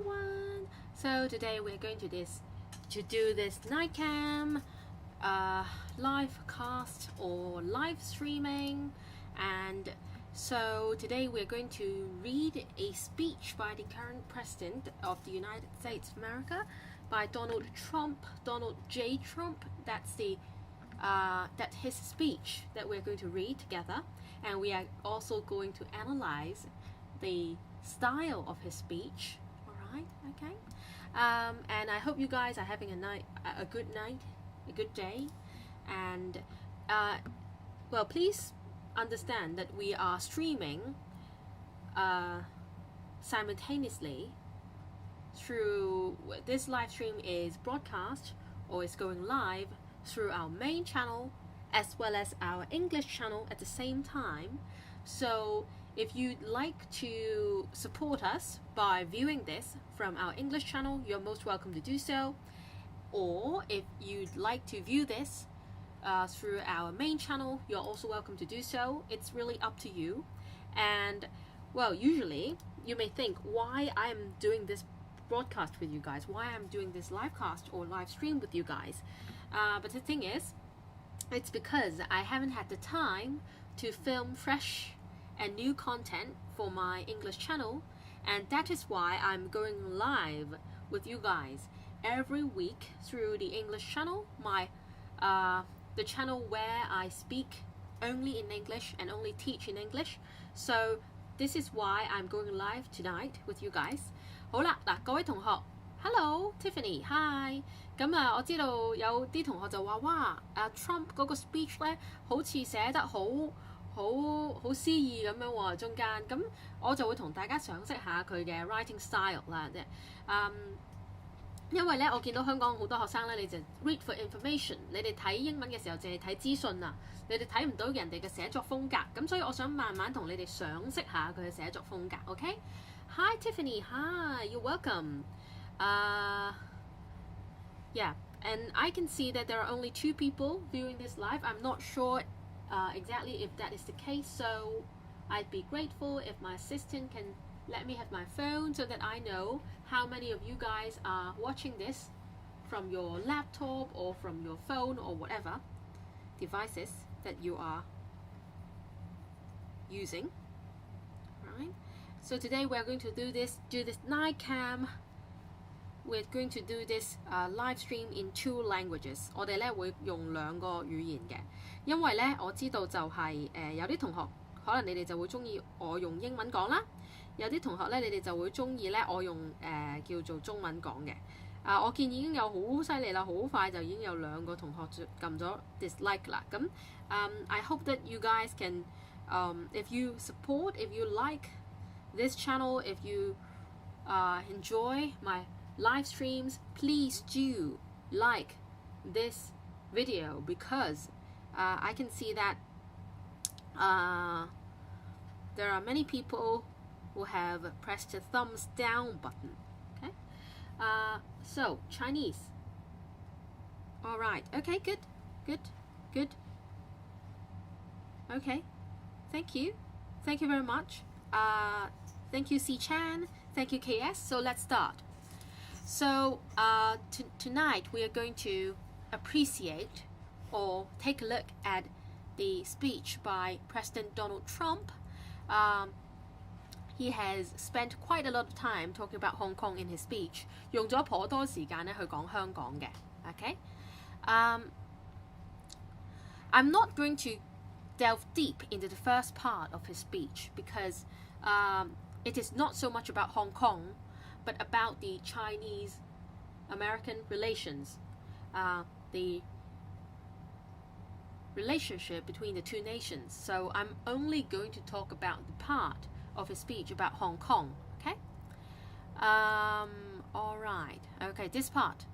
everyone. So today we're going to do this night cam live cast or live streaming, and so today we're going to read a speech by the current president of the United States of America, by Donald J. Trump. That's his speech that we're going to read together, and we are also going to analyze the style of his speech. All right, okay. And I hope you guys are having a good day, and well, please understand that we are streaming simultaneously through this live stream is broadcast or is going live through our main channel as well as our English channel at the same time. So if you'd like to support us by viewing this from our English channel, you're most welcome to do so. Or if you'd like to view this through our main channel, you're also welcome to do so. It's really up to you. And well, usually you may think why I'm doing this broadcast with you guys, why I'm doing this live cast or live stream with you guys. But the thing is, it's because I haven't had the time to film fresh and new content for my English channel, and that is why I'm going live with you guys every week through the English channel, the channel where I speak only in English and only teach in English. So this is why I'm going live tonight with you guys. 好啦，嗱，各位同學 ，Hello Tiffany， Hi。咁啊，我知道有啲同學就話哇，Trump 嗰個 speech 咧，好似寫得好詩意咁樣喎，中間咁我就會同大家賞識下佢嘅 writing style 啦，即係因為咧我見到香港好多學生咧，你就 read for information， 你哋睇英文嘅時候淨係睇資訊啊，你哋睇唔到人哋嘅寫作風格，咁所以我想慢慢同你哋賞識下佢嘅寫作風格 ，OK？Hi Tiffany, hi, you're welcome. Yeah, and I can see that there are only 2 people viewing this live. I'm not sure exactly if that is the case, so I'd be grateful if my assistant can let me have my phone so that I know how many of you guys are watching this from your laptop or from your phone or whatever devices that you are using, right? So today we're going to do this night cam. We're going to do this live stream in 2 languages. 我哋咧會用2個語言嘅，因為咧我知道就係有啲同學可能你哋就會中意我用英文講啦，有啲同學咧你哋就會中意咧我用叫做中文講嘅。我見已經有好犀利啦，好快就已經有2個同學撳咗 dislike 啦。咁I hope that you guys can if you support, if you like this channel, if you enjoy my live streams, please do like this video because I can see that there are many people who have pressed the thumbs down button. Okay, so Chinese. All right. Okay. Good. Okay. Thank you very much. Thank you C Chan. Thank you KS. So let's start. So tonight we are going to appreciate or take a look at the speech by President Donald Trump. He has spent quite a lot of time talking about Hong Kong in his speech. 用咗頗多時間咧去講香港嘅 ，okay? I'm not going to delve deep into the first part of his speech because it is not so much about Hong Kong, but about the Chinese-American relations, the relationship between the 2 nations. So I'm only going to talk about the part of his speech about Hong Kong, okay? All right, okay, this part.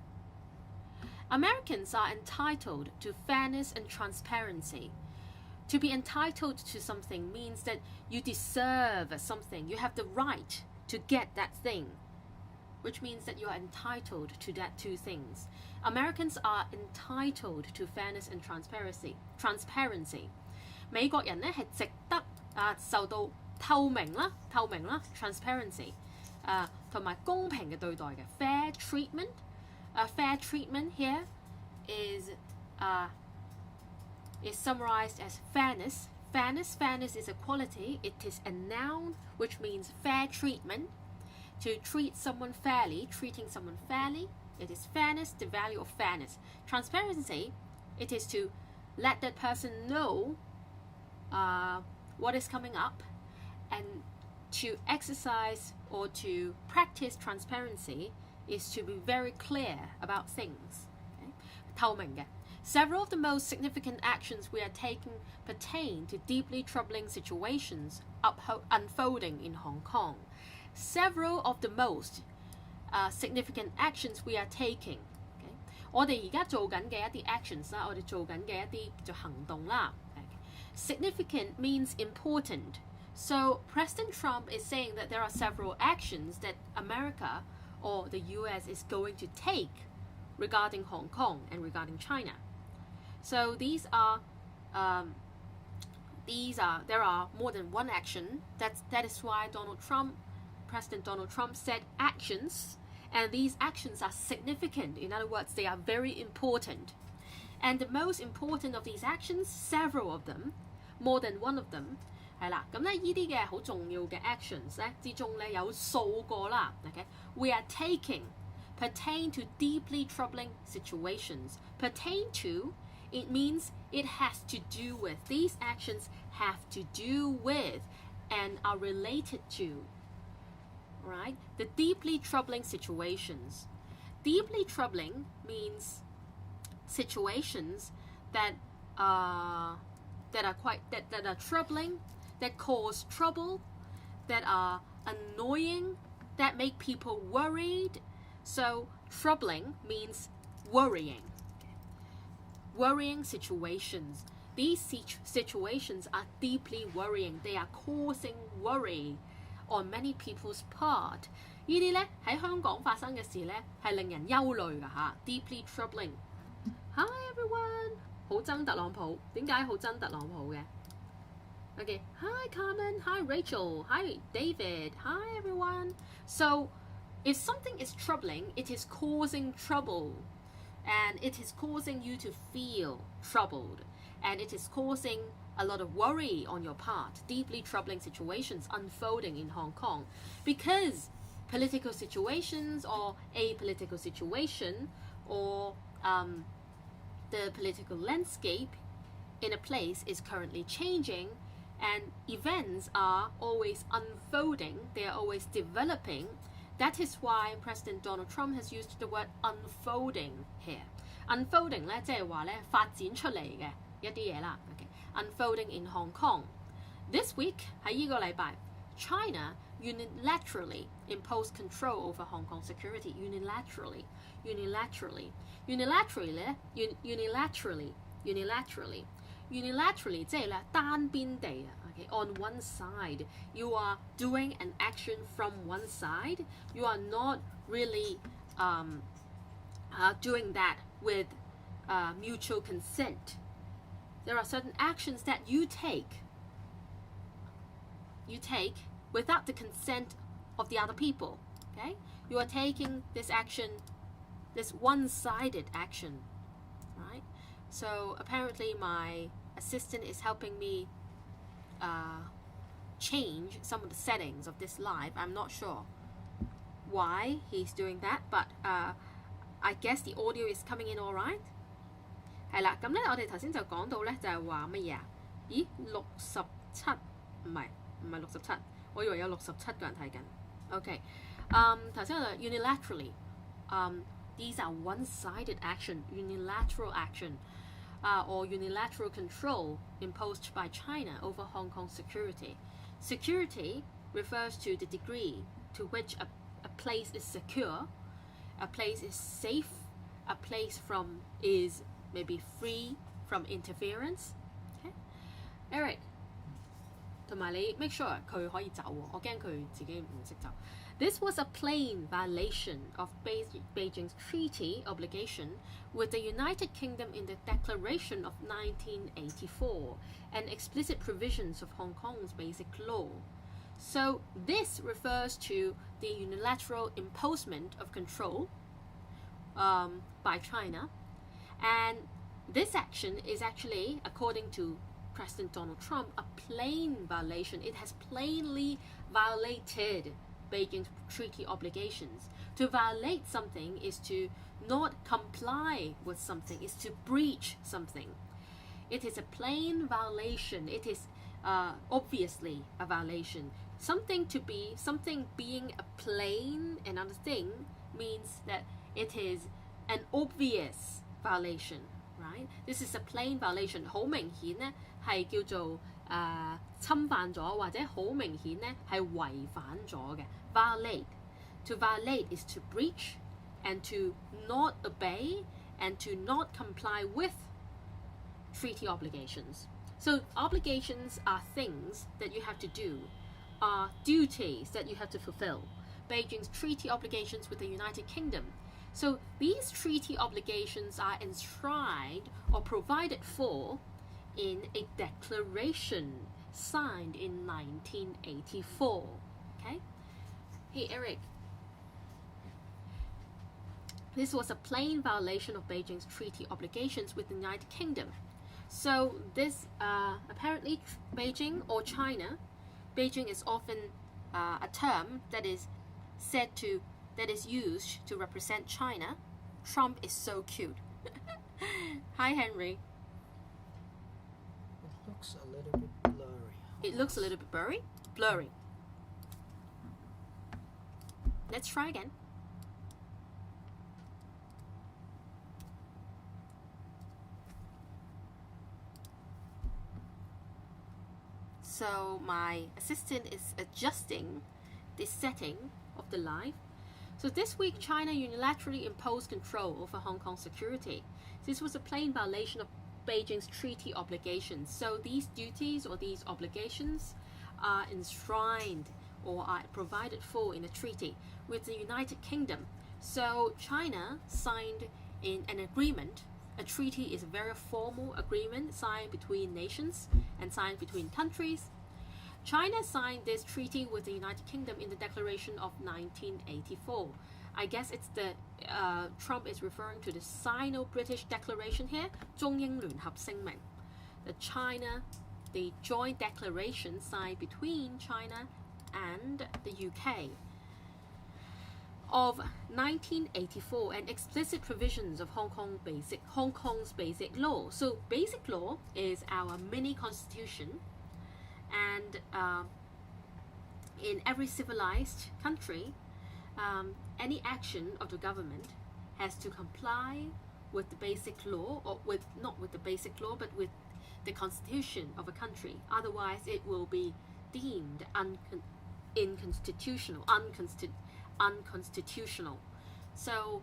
Americans are entitled to fairness and transparency. To be entitled to something means that you deserve something. You have the right to get that thing, which means that you are entitled to that 2 things. Americans are entitled to fairness and transparency. 美國人咧係值得受到透明啦 transparency 同埋公平嘅對待嘅 fair treatment。fair treatment here is summarized as fairness. Fairness is a quality. It is a noun which means fair treatment. To treat someone fairly, treating someone fairly. It is fairness, the value of fairness. Transparency, it is to let that person know what is coming up, and to exercise or to practice transparency is to be very clear about things. Okay? 透明嘅。Several of the most significant actions we are taking pertain to deeply troubling situations unfolding in Hong Kong. Several of the most significant actions we are taking. Okay? 我哋而家做緊嘅一啲 actions 啦，我哋做緊嘅一啲叫做行動啦。Significant means important. So President Trump is saying that there are several actions that America or the US is going to take regarding Hong Kong and regarding China. So there are more than one action. That is why President Donald Trump said actions, and these actions are significant. In other words, they are very important. And the most important of these actions, several of them, more than one of them, 係啦，咁咧呢啲嘅好重要嘅 actions 咧之中咧有數個啦 ，OK， we are taking pertain to deeply troubling situations. Pertain to, it means it has to do with. These actions have to do with and are related to, right? The deeply troubling situations. Deeply troubling means situations that are troubling, that cause trouble, that are annoying, that make people worried. So troubling means worrying. Worrying situations. These situations are deeply worrying. They are causing worry on many people's part. 呢啲咧喺香港發生嘅事咧係令人憂慮㗎嚇 ，deeply troubling. Hi everyone， 好憎特朗普，點解好憎特朗普嘅 ？Okay, hi Carmen, hi Rachel, hi David, hi everyone. So, if something is troubling, it is causing trouble, and it is causing you to feel troubled, and it is causing a lot of worry on your part. Deeply troubling situations unfolding in Hong Kong because political situations or a political situation or the political landscape in a place is currently changing, and events are always unfolding, they are always developing. That is why President Donald Trump has used the word unfolding here. Unfolding 咧即係話咧發展出嚟嘅一啲嘢啦。Okay. Unfolding in Hong Kong. This week 喺呢個禮拜 China unilaterally imposed control over Hong Kong security. Unilaterally 即係咧單邊地啊。Okay, on one side, you are doing an action from one side. You are not really doing that with mutual consent. There are certain actions that you take without the consent of the other people. Okay, you are taking this action, this one-sided action, right? So apparently my assistant is helping me change some of the settings of this live. I'm not sure why he's doing that, but I guess the audio is coming in all right. 係啦，咁咧我哋頭先就講到咧就係話乜嘢啊？咦，67唔係67，我以為有67個人睇緊。OK，頭先我就 unilaterally， these are one-sided action, unilateral action. Or unilateral control imposed by China over Hong Kong security. Security refers to the degree to which a place is secure, a place is safe, a place is maybe free from interference. Okay? Eric, 同埋你 make sure 佢可以走喎，我驚佢自己唔識走。This was a plain violation of Beijing's treaty obligation with the United Kingdom in the Declaration of 1984 and explicit provisions of Hong Kong's Basic Law. So this refers to the unilateral imposition of control by China. And this action is actually, according to President Donald Trump, a plain violation. It has plainly violated Beijing's treaty obligations. To violate something is to not comply with something, is to breach something. It is a plain violation. It is obviously a violation. Something being a plain another thing means that it is an obvious violation, right? This is a plain violation. 好明顯咧係叫做侵犯咗，或者好明顯咧係違反咗嘅。Violate. To violate is to breach and to not obey and to not comply with treaty obligations. So obligations are things that you have to do, are duties that you have to fulfill. Beijing's treaty obligations with the United Kingdom. So these treaty obligations are enshrined or provided for in a declaration signed in 1984. Okay? Hey, Eric. This was a plain violation of Beijing's treaty obligations with the United Kingdom. So this apparently Beijing or China, Beijing is often a term that is used to represent China. Trump is so cute. Hi, Henry. It looks a little bit blurry. It looks a little bit blurry. Let's try again. So my assistant is adjusting the setting of the live. So this week, China unilaterally imposed control over Hong Kong's security. This was a plain violation of Beijing's treaty obligations. So these duties or these obligations are enshrined or are provided for in a treaty with the United Kingdom. So China signed in an agreement. A treaty is a very formal agreement signed between nations and signed between countries. China signed this treaty with the United Kingdom in the Declaration of 1984. I guess it's the Trump is referring to the Sino-British Declaration here, 中英聯合聲明. The joint declaration signed between China and the UK of 1984 and explicit provisions of Hong Kong's basic law. So basic law is our mini constitution, and in every civilized country, any action of the government has to comply with the basic law, or not with the basic law, but with the constitution of a country. Otherwise, it will be deemed unconstitutional. So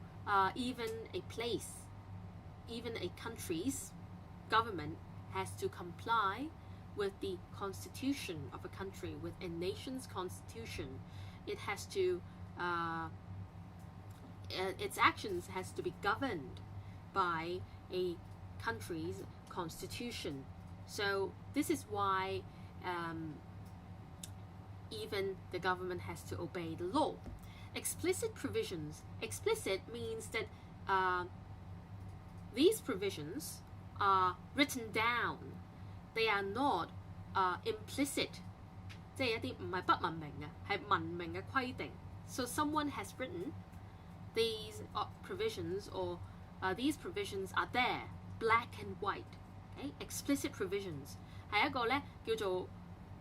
even a country's government has to comply with the constitution of a country, with a nation's constitution. It has to its actions has to be governed by a country's constitution. So this is why even the government has to obey the law. Explicit provisions. Explicit means that these provisions are written down. They are not implicit. 即係一啲唔係不文明嘅，係文明嘅規定. So someone has written these provisions, or these provisions are there, black and white. Okay? Explicit provisions 係一個咧叫做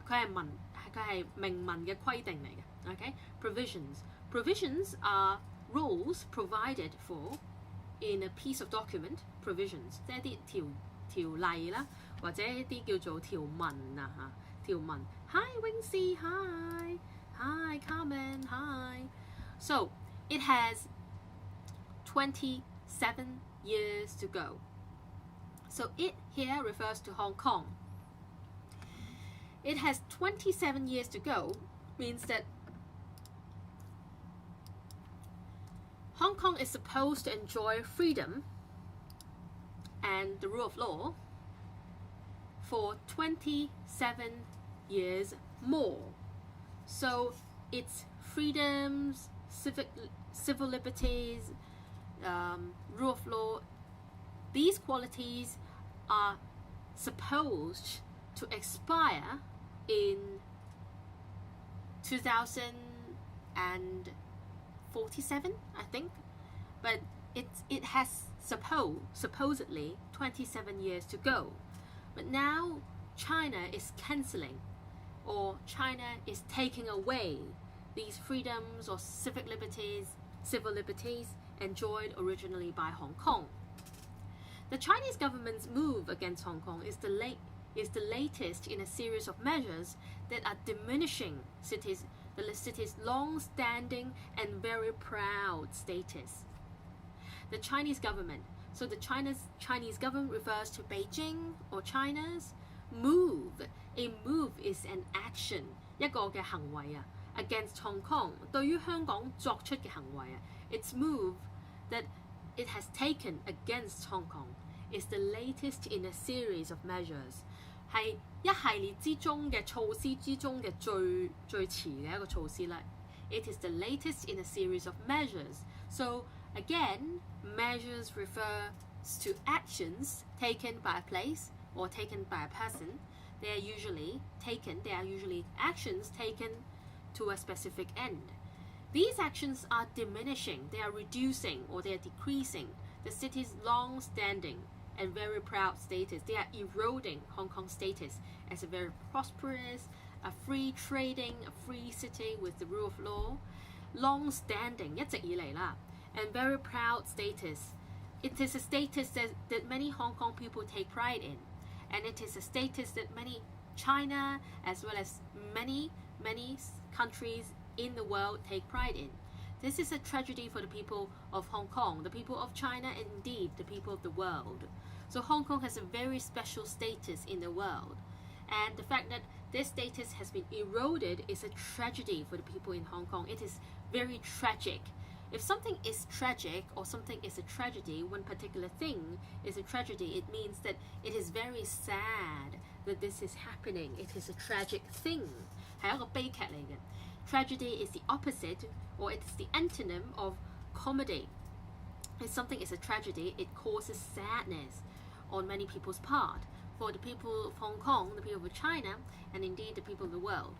佢係明文嘅規定嚟嘅。Okay? Provisions are rules provided for in a piece of document. Provisions 即係啲條例啦，或者一啲叫做條文啊嚇。條文 Hi Wingsy, hi Carmen, hi. So it has 27 years to go. So it here refers to Hong Kong. It has 27 years to go, means that Hong Kong is supposed to enjoy freedom and the rule of law for 27 years more. So its freedoms, civil liberties, rule of law, these qualities are supposed to expire in 2047, I think, but it has supposedly 27 years to go. But now China is cancelling, or China is taking away these freedoms or civil liberties enjoyed originally by Hong Kong. The Chinese government's move against Hong Kong is the latest in a series of measures that are diminishing the city's long-standing and very proud status. The Chinese government, so the Chinese government refers to Beijing or China's move. A move is an action, 一個嘅行為啊 against Hong Kong, 對於香港作出嘅行為啊 its move that it has taken against Hong Kong is the latest in a series of measures. 係一系列之中嘅措施之中嘅最遲嘅一個措施啦。It is the latest in a series of measures. So again, measures refers to actions taken by a place or taken by a person. They are usually actions taken to a specific end. These actions are diminishing, they are reducing, or they are decreasing the city's long-standing and very proud status. They are eroding Hong Kong's status as a very prosperous, a free trading, a free city with the rule of law, long-standing 一直以嚟啦, and very proud status. It is a status that many Hong Kong people take pride in, and it is a status that many China as well as many countries in the world take pride in. This is a tragedy for the people of Hong Kong, the people of China, and indeed the people of the world. So Hong Kong has a very special status in the world, and the fact that this status has been eroded is a tragedy for the people in Hong Kong. It is very tragic. If something is tragic or something is a tragedy, one particular thing is a tragedy, it means that it is very sad that this is happening. It is a tragic thing. 係一個悲劇嚟嘅. Tragedy is the opposite, or it is the antonym of comedy. If something is a tragedy, it causes sadness on many people's part. For the people of Hong Kong, the people of China, and indeed the people of the world.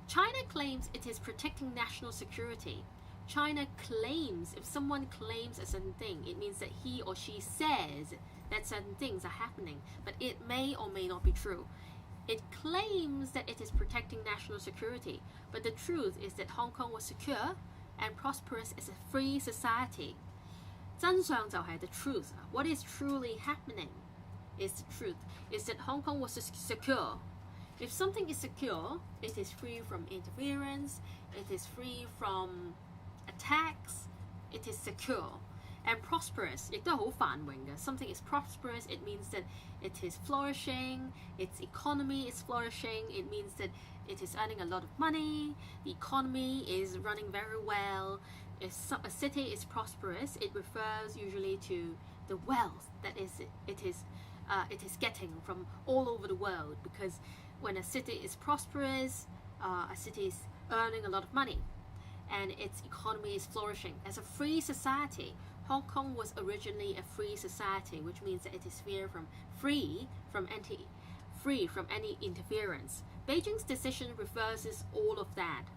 China claims it is protecting national security. China claims, if someone claims a certain thing, it means that he or she says that certain things are happening, but it may or may not be true. It claims that it is protecting national security, but the truth is that Hong Kong was secure and prosperous as a free society. 真相就係 the truth. What is truly happening is the truth, is that Hong Kong was secure. If something is secure, it is free from interference, it is free from attacks, it is secure. And prosperous, 亦都係好繁榮嘅. Something is prosperous, it means that it is flourishing, its economy is flourishing, it means that it is earning a lot of money, the economy is running very well. If a city is prosperous, it refers usually to the wealth that it is getting from all over the world, because when a city is prosperous, a city is earning a lot of money and its economy is flourishing. As a free society, Hong Kong was originally a free society, which means that it is free from any interference. Beijing's decision reverses all of that.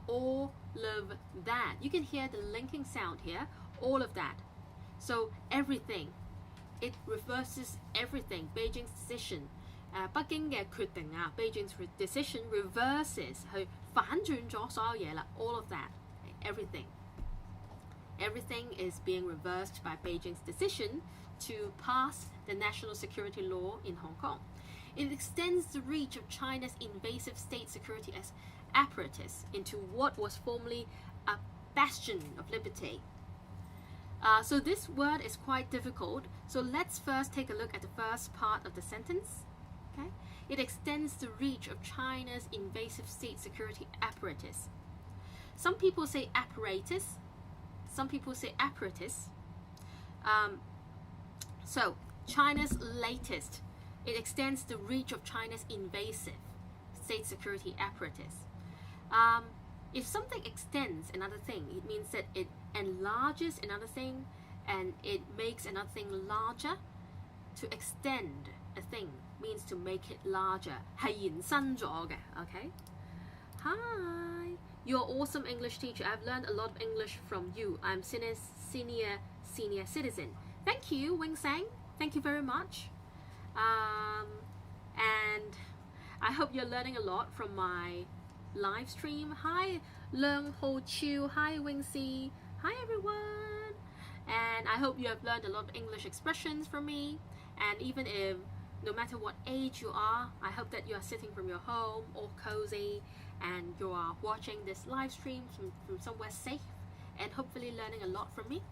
All of that. You can hear the linking sound here. All of that. So everything. It reverses everything. Beijing's decision. 北京嘅決定啊 Beijing's decision reverses 去反轉咗所有嘢啦 all of that everything is being reversed by Beijing's decision to pass the national security law in Hong Kong. It extends the reach of China's invasive state security as apparatus into what was formerly a bastion of liberty. So this word is quite difficult, so let's first take a look at the first part of the sentence. Okay? It extends the reach of China's invasive state security apparatus. Some people say apparatus, some people say apparatus. So China's latest, it extends the reach of China's invasive state security apparatus. If something extends another thing, it means that it enlarges another thing and it makes another thing larger. To extend a thing means to make it larger. 係延伸咗嘅 okay? Hi, you're awesome English teacher. I've learned a lot of English from you. I'm senior citizen. Thank you, Wing Sang. Thank you very much. And I hope you're learning a lot from my live stream. Hi, Leung Ho Chiu. Hi, Wing Si. Hi, everyone. And I hope you have learned a lot of English expressions from me. And even if, no matter what age you are, I hope that you are sitting from your home all cozy and you are watching this live stream from somewhere safe and hopefully learning a lot from me.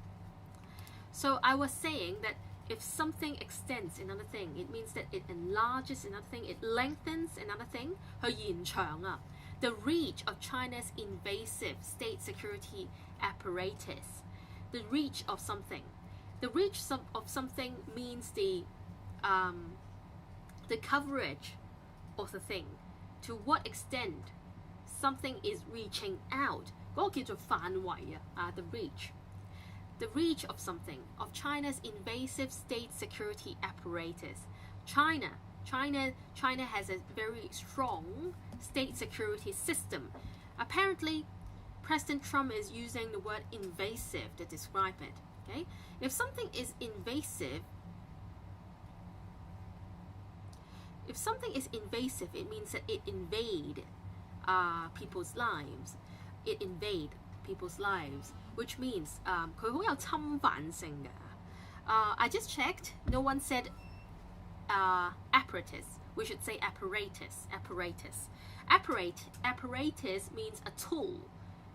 So I was saying that if something extends another thing, it means that it enlarges another thing, it lengthens another thing. 去延長啊 The reach of China's invasive state security apparatus. The reach of something. The reach of something means the coverage of the thing. To what extent something is reaching out. 嗰個叫做範圍啊 the reach. The reach of something, of China's invasive state security apparatus. China has a very strong state security system. Apparently, President Trump is using the word invasive to describe it. Okay? If something is invasive, it means that it invade people's lives. It invade people's lives, which means 佢好有侵犯性嘅。I just checked. No one said apparatus. We should say apparatus. Apparatus means a tool,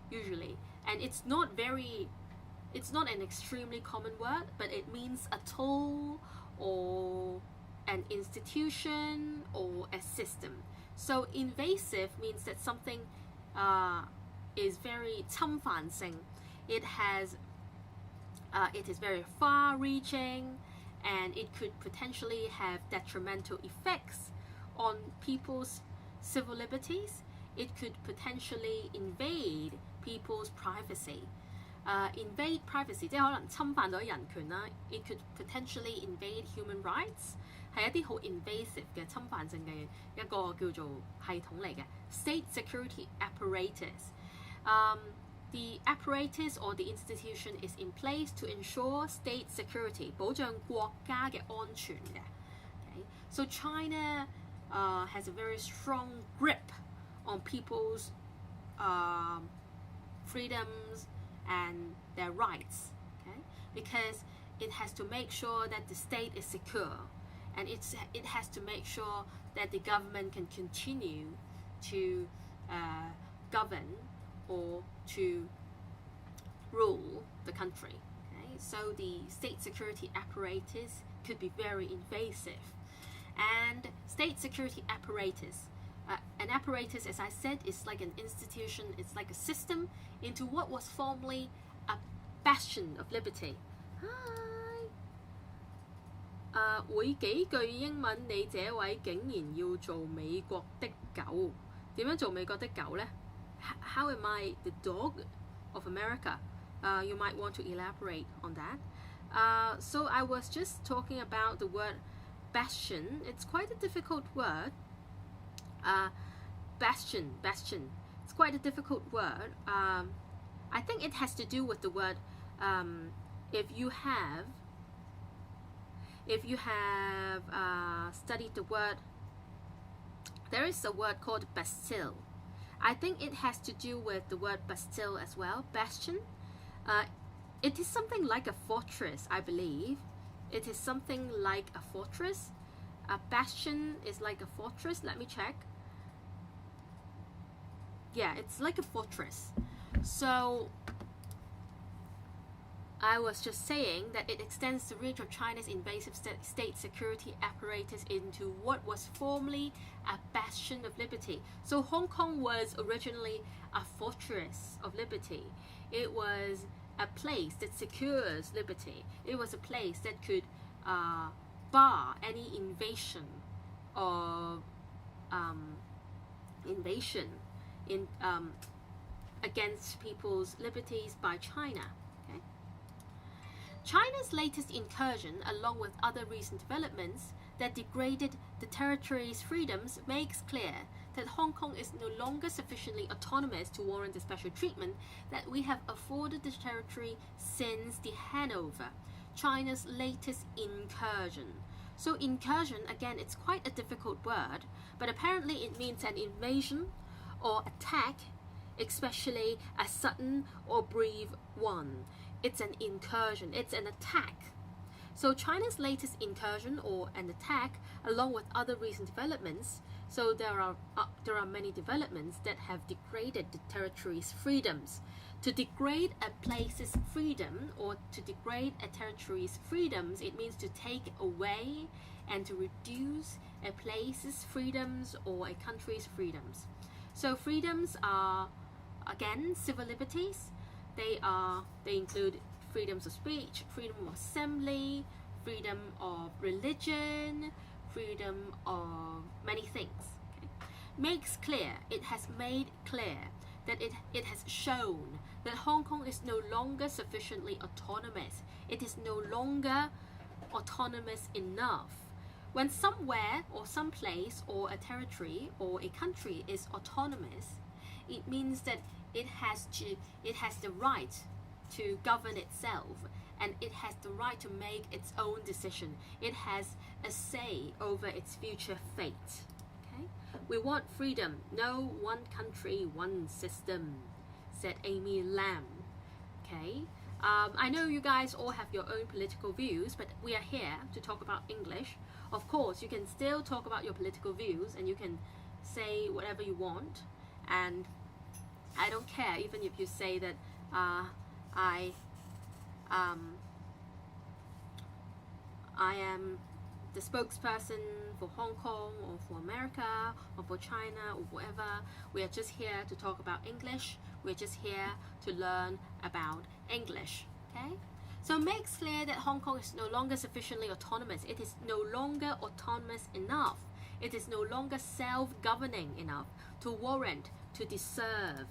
usually, and it's not an extremely common word, but it means a tool or an institution or a system. So invasive means that something is very 侵犯性. It is very far-reaching, and it could potentially have detrimental effects on people's civil liberties. It could potentially invade people's privacy. Invade privacy 即係可能侵犯到人權啦。It could potentially invade human rights. 係一啲好 invasive 嘅侵犯性嘅一個叫做系統嚟嘅 state security apparatus. The apparatus or the institution is in place to ensure state security, 保障國家嘅安全嘅。Okay? So China has a very strong grip on people's freedoms and their rights, okay? Because it has to make sure that the state is secure, and it has to make sure that the government can continue to govern or to rule the country. Okay? So the state security apparatus could be very invasive. And state security apparatus, an apparatus, as I said, is like an institution, it's like a system into what was formerly a bastion of liberty. Hi! 會幾句英文，你這位竟然要做美國的狗？點樣做美國的狗呢？ How am I the dog of America? You might want to elaborate on that. So I was just talking about the word bastion. It's quite a difficult word. Bastion. It's quite a difficult word. I think it has to do with the word if you have studied the word, there is a word called Bastille. I think it has to do with the word Bastille as well. Bastion. It is something like a fortress, I believe. It is something like a fortress. A bastion is like a fortress. Let me check. Yeah, it's like a fortress. So I was just saying that it extends the reach of China's invasive state security apparatus into what was formerly a bastion of liberty. So Hong Kong was originally a fortress of liberty. It was a place that secures liberty. It was a place that could bar any invasion in against people's liberties by China. Okay? China's latest incursion, along with other recent developments that degraded the territory's freedoms, makes clear that Hong Kong is no longer sufficiently autonomous to warrant the special treatment that we have afforded the territory since the handover. China's latest incursion. So incursion, again, it's quite a difficult word, but apparently it means an invasion or attack, especially a sudden or brief one. It's an incursion, it's an attack. So China's latest incursion or an attack, along with other recent developments, so there are many developments that have degraded the territory's freedoms. To degrade a place's freedom or to degrade a territory's freedoms, it means to take away and to reduce a place's freedoms or a country's freedoms. So freedoms are, again, civil liberties. They include freedoms of speech, freedom of assembly, freedom of religion, freedom of many things. Okay? It has made clear that it has shown that Hong Kong is no longer sufficiently autonomous. It is no longer autonomous enough. When somewhere or some place or a territory or a country is autonomous, it means that it has the right to govern itself, and it has the right to make its own decision. It has a say over its future fate. Okay? We want freedom, no one country, one system, said Amy Lam. Okay? I know you guys all have your own political views, but we are here to talk about English. Of course, you can still talk about your political views and you can say whatever you want, and I don't care even if you say that I am the spokesperson for Hong Kong or for America or for China or whatever. We are just here to talk about English. We're just here to learn about English. Okay? So it makes clear that Hong Kong is no longer sufficiently autonomous. It is no longer autonomous enough. It is no longer self-governing enough to warrant, to deserve.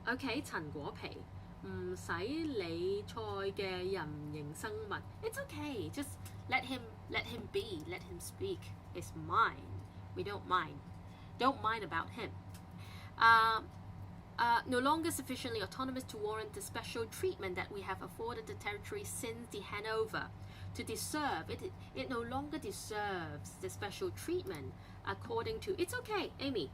OK， 陳果皮唔使理菜嘅人形生物。It's okay, just let him be, let him speak. It's mine. We don't mind. Don't mind about him. No longer sufficiently autonomous to warrant the special treatment that we have afforded the territory since the handover. To deserve, it no longer deserves the special treatment according to... It's okay, Amy.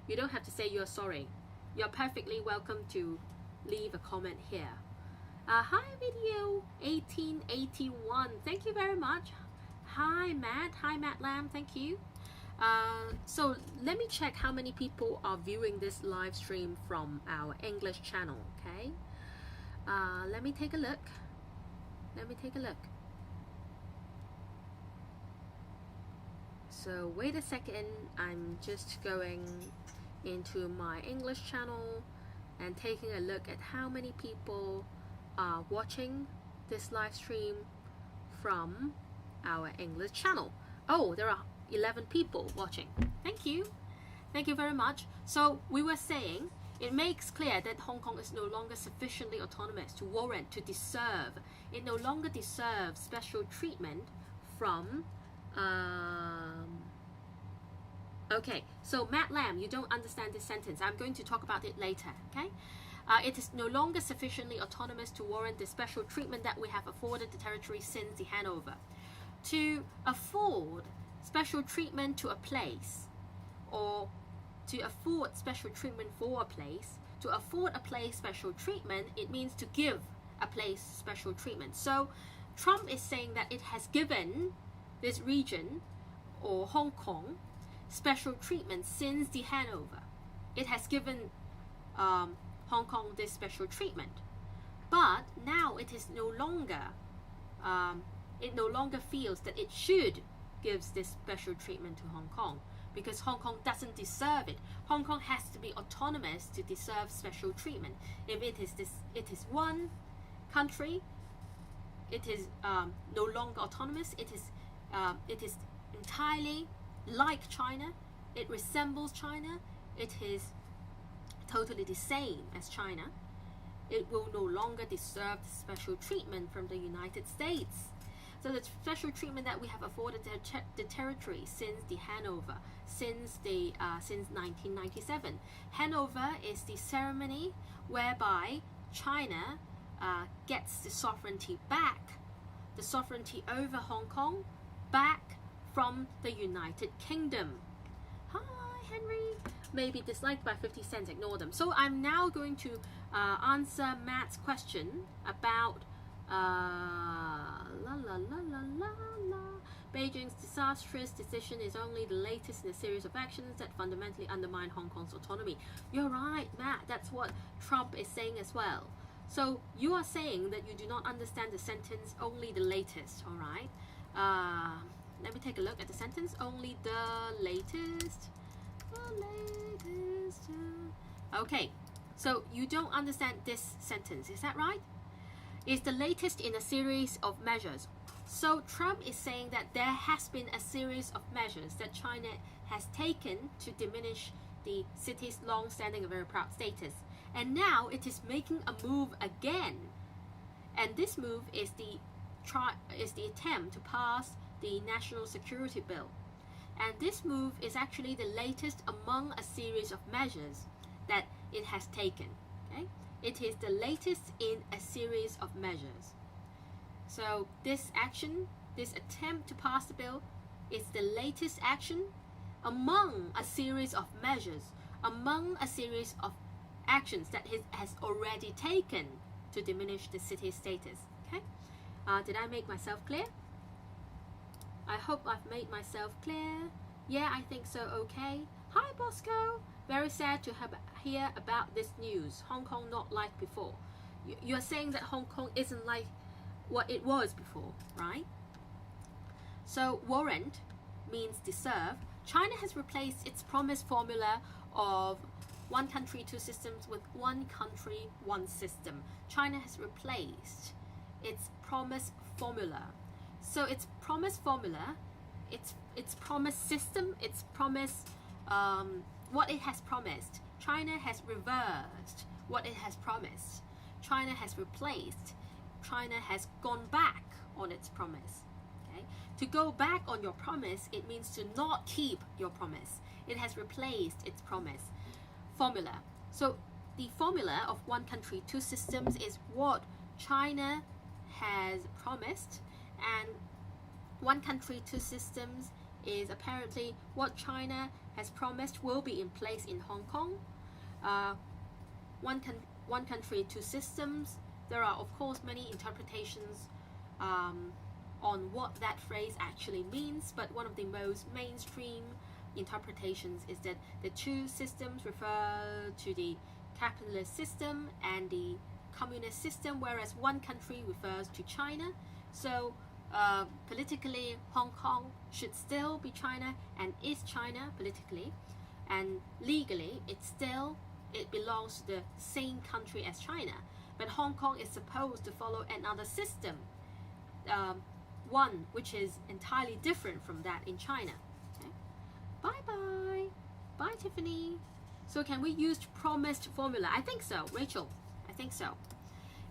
You don't have to say you're sorry. You're perfectly welcome to leave a comment here. Hi, video 1881. Thank you very much. Hi, Matt. Hi, Matt Lamb. Thank you. So let me check how many people are viewing this live stream from our English channel, okay? Let me take a look. So wait a second, I'm just going into my English channel and taking a look at how many people are watching this live stream from our English channel. Oh, there are 11 people watching. Thank you very much. So we were saying it makes clear that Hong Kong is no longer sufficiently autonomous to warrant, to deserve. It no longer deserves special treatment from okay, so Matt Lamb, you don't understand this sentence. I'm going to talk about it later, okay? It is no longer sufficiently autonomous to warrant the special treatment that we have afforded the territory since the handover. To afford special treatment to a place, or to afford special treatment for a place, to afford a place special treatment, it means to give a place special treatment. So Trump is saying that it has given this region, or Hong Kong, special treatment since the handover. It has given Hong Kong this special treatment, but now it is no longer feels that it should give this special treatment to Hong Kong, because Hong Kong doesn't deserve it. Hong Kong has to be autonomous to deserve special treatment. If it is one country, it is no longer autonomous. It is entirely like China, it resembles China, it is totally the same as China, it will no longer deserve special treatment from the United States. So the special treatment that we have afforded the territory since the Hanover, since 1997. Hanover is the ceremony whereby China gets the sovereignty back, the sovereignty over Hong Kong back from the United Kingdom. Hi, Henry. Maybe disliked by 50 cents, ignore them. So I'm now going to answer Matt's question about Beijing's disastrous decision is only the latest in a series of actions that fundamentally undermine Hong Kong's autonomy. You're right, Matt. That's what Trump is saying as well. So you are saying that you do not understand the sentence only the latest, all right? Let me take a look at the sentence. Only the latest. Okay, so you don't understand this sentence, is that right? It's the latest in a series of measures. So Trump is saying that there has been a series of measures that China has taken to diminish the city's long-standing and very proud status. And now it is making a move again. And this move is the attempt to pass the National Security Bill. And this move is actually the latest among a series of measures that it has taken. Okay? It is the latest in a series of measures. So this action, this attempt to pass the bill, is the latest action among a series of measures, among a series of actions that it has already taken to diminish the city's status. Okay? Did I make myself clear? I hope I've made myself clear. Yeah, I think so. Okay. Hi, Bosco. Very sad to hear about this news. Hong Kong not like before. You're saying that Hong Kong isn't like what it was before, right? So warrant means deserve. China has replaced its promised formula of one country, two systems with one country, one system. China has replaced its promised formula. So its promised formula, its promised system, its promised what it has promised. China has reversed what it has promised. China has replaced. China has gone back on its promise. Okay? To go back on your promise, it means to not keep your promise. It has replaced its promise. Formula. So the formula of one country, two systems is what China has promised, and one country, two systems is apparently what China has promised will be in place in Hong Kong. One country, two systems. There are, of course, many interpretations on what that phrase actually means, but one of the most mainstream interpretations is that the two systems refer to the capitalist system and the communist system, whereas one country refers to China. So politically, Hong Kong should still be China and is China politically, and legally it belongs to the same country as China. But Hong Kong is supposed to follow another system, one which is entirely different from that in China. Okay? Bye-bye. Bye, Tiffany. So can we use promised formula? I think so, Rachel. I think so.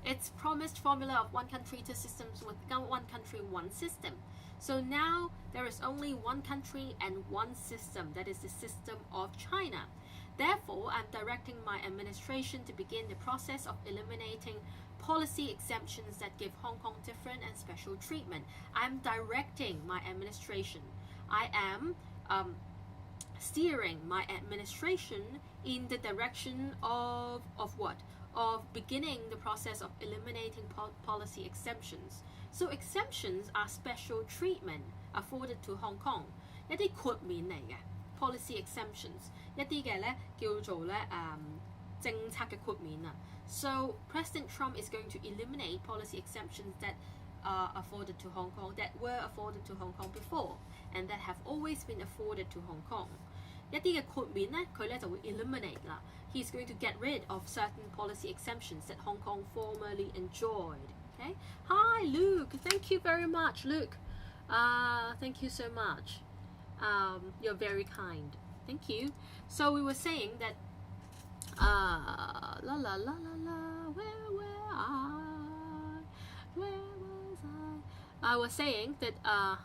It's promised formula of one country, two systems with one country, one system. So now there is only one country and one system. That is the system of China. Therefore, I'm directing my administration to begin the process of eliminating policy exemptions that give Hong Kong different and special treatment. I'm directing my administration. I am steering my administration in the direction of what? Of beginning the process of eliminating policy exemptions. So exemptions are special treatment afforded to Hong Kong. 一啲豁免嚟嘅 policy exemptions， 一啲嘅咧叫做咧政策嘅豁免啊。So President Trump is going to eliminate policy exemptions that are afforded to Hong Kong, that were afforded to Hong Kong before, and that have always been afforded to Hong Kong. 一啲嘅豁免咧，佢咧就會 eliminate 啦。He's going to get rid of certain policy exemptions that Hong Kong formerly enjoyed. Okay. Hi, Luke. Thank you very much, Luke. Thank you so much. You're very kind. Thank you. So we were saying that la la la la la, where were I? Where was I? I was saying that I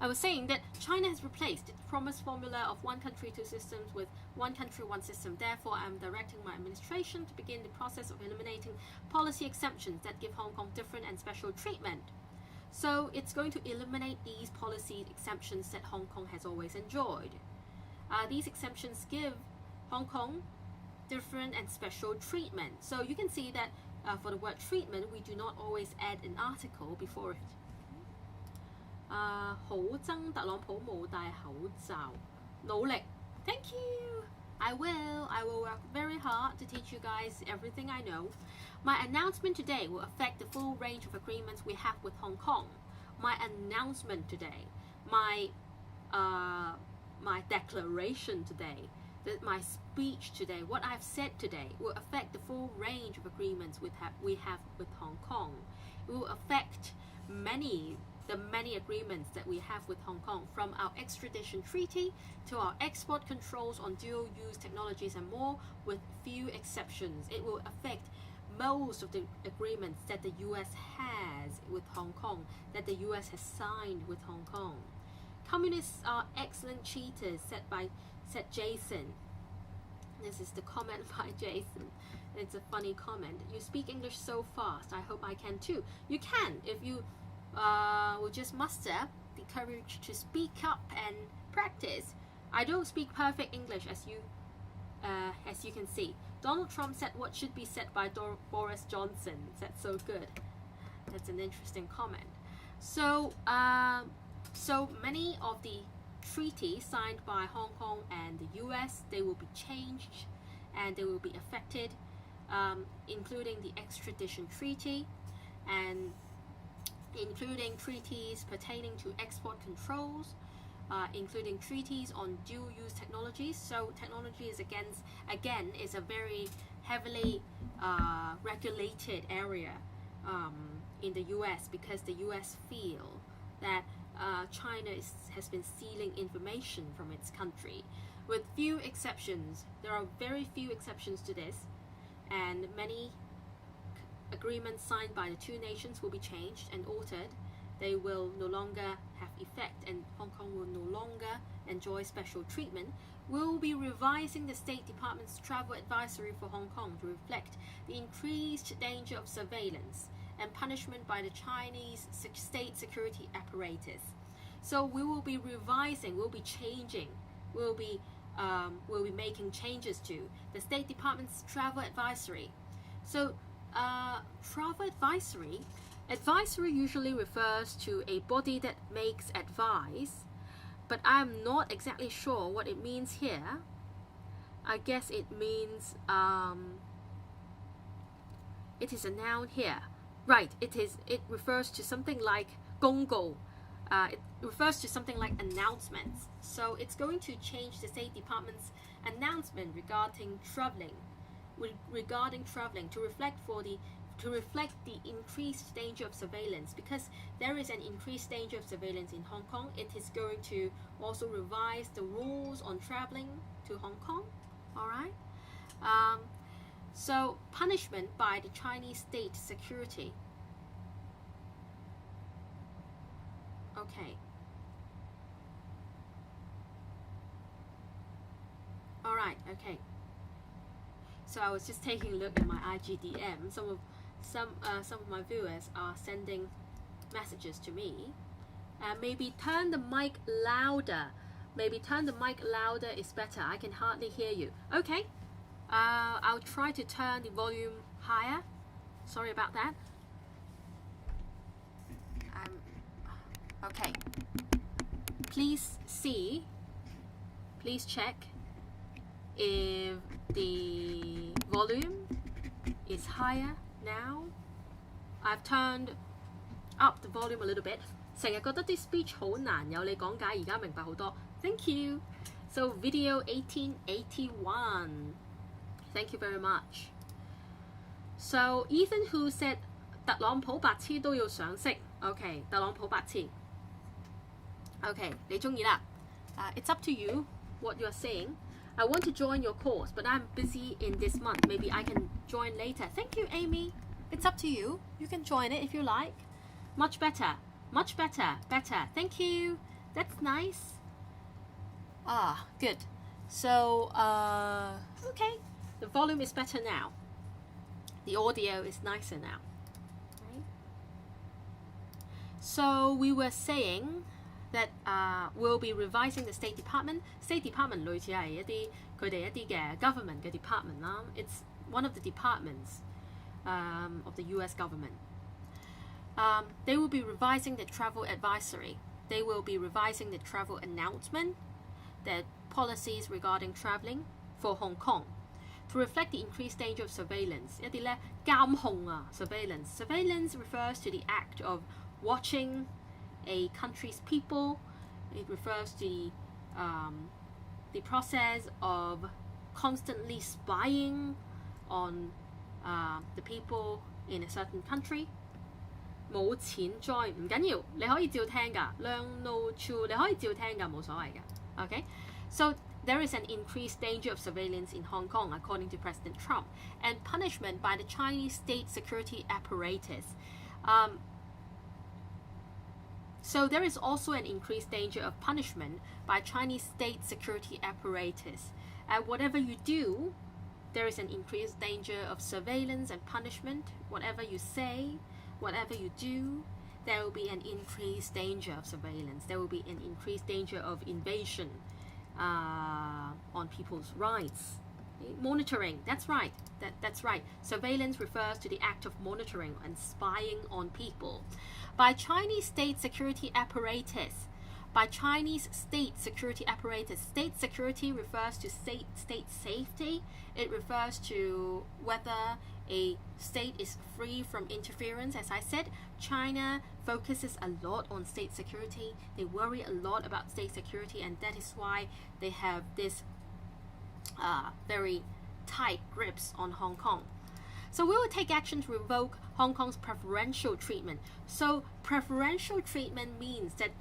was saying that China has replaced its promised formula of one country, two systems with one country, one system. Therefore, I'm directing my administration to begin the process of eliminating policy exemptions that give Hong Kong different and special treatment. So it's going to eliminate these policy exemptions that Hong Kong has always enjoyed. These exemptions give Hong Kong different and special treatment. So you can see that for the word treatment, we do not always add an article before it. 好憎特朗普冇戴口罩，努力。Thank you. I will work very hard to teach you guys everything I know. My announcement today will affect the full range of agreements we have with Hong Kong. My announcement today, my declaration today, my speech today, what I've said today will affect the full range of agreements we have with Hong Kong. It will affect the many agreements that we have with Hong Kong, from our extradition treaty to our export controls on dual-use technologies and more, with few exceptions. It will affect most of the agreements that the US has with Hong Kong, that the US has signed with Hong Kong. Communists are excellent cheaters, said Jason. This is the comment by Jason. It's a funny comment. You speak English so fast. I hope I can too. You can if you will just muster the courage to speak up and practice. I don't speak perfect English, as you can see. Donald Trump said what should be said by Boris Johnson. That's so good. That's an interesting comment. So many of the treaties signed by Hong Kong and the US, they will be changed and they will be affected, including the extradition treaty and including treaties pertaining to export controls, including treaties on dual-use technologies. So technology is again is a very heavily regulated area in the US, because the US feel that China has been stealing information from its country. With few exceptions, there are very few exceptions to this, and many agreements signed by the two nations will be changed and altered. They will no longer have effect, and Hong Kong will no longer enjoy special treatment. We'll be revising the State Department's travel advisory for Hong Kong to reflect the increased danger of surveillance and punishment by the Chinese state security apparatus. So we will be revising, we'll be changing, we'll be making changes to the State Department's travel advisory. So travel advisory usually refers to a body that makes advice, but I'm not exactly sure what it means here. I guess it means it is a noun here. Right, it refers to something like 公告. It refers to something like announcements. So it's going to change the State Department's announcement regarding traveling to reflect the increased danger of surveillance. Because there is an increased danger of surveillance in Hong Kong, it is going to also revise the rules on traveling to Hong Kong. All right. So punishment by the Chinese state security. Okay. All right. Okay. So I was just taking a look at my IGDM. Some of my viewers are sending messages to me. Maybe turn the mic louder. Maybe turn the mic louder is better. I can hardly hear you. Okay. I'll try to turn the volume higher. Sorry about that. Okay. Please check if the volume is higher now. I've turned up the volume a little bit. 成日覺得啲 speech 好難，有你講解，而家明白好多。Thank you. So video 1881. Thank you very much. So Ethan Hu said 特朗普白痴都要賞識 OK 特朗普白痴 OK 你鍾意啦It's up to you what you're saying I want to join your course but I'm busy in this month maybe I can join later Thank you Amy It's up to you You can join it if you like Much better better Thank you That's nice Good So okay the volume is better now The audio is nicer now right? So we were saying that we'll be revising the State Department State Department 類似係一啲佢哋一啲嘅 government 嘅 department 啦 It's one of the departments of the US government They will be revising the travel advisory They will be revising the travel announcement the policies regarding travelling for Hong Kong to reflect the increased danger of surveillance 一啲咧監控surveillance Surveillance refers to the act of watching a country's people It refers to the process of constantly spying on the people in a certain country 冇錢 join 唔緊要你可以照聽㗎 Learn no true 你可以照聽㗎冇所謂㗎 OK So there is an increased danger of surveillance in Hong Kong, according to President Trump, and punishment by the Chinese state security apparatus. So there is also an increased danger of punishment by Chinese state security apparatus. Whatever you do, there is an increased danger of surveillance and punishment. Whatever you say, whatever you do, there will be an increased danger of surveillance. There will be an increased danger of invasion. On people's rights monitoring that's right that's right surveillance refers to the act of monitoring and spying on people by Chinese state security apparatus state security refers to state safety it refers to whether a state is free from interference as I said China focuses a lot on state security they worry a lot about state security and that is why they have this very tight grips on Hong Kong so we will take action to revoke Hong Kong's preferential treatment so preferential treatment means that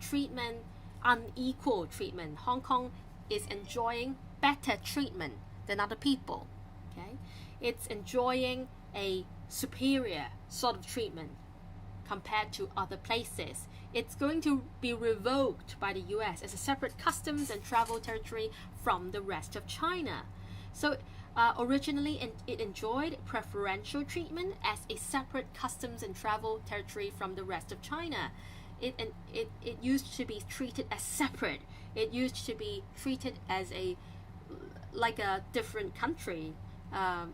unequal treatment Hong Kong is enjoying better treatment than other people okay it's enjoying a superior sort of treatment compared to other places. It's going to be revoked by the US as a separate customs and travel territory from the rest of China. So originally it enjoyed preferential treatment as a separate customs and travel territory from the rest of China. It used to be treated as separate. It used to be treated as like a different country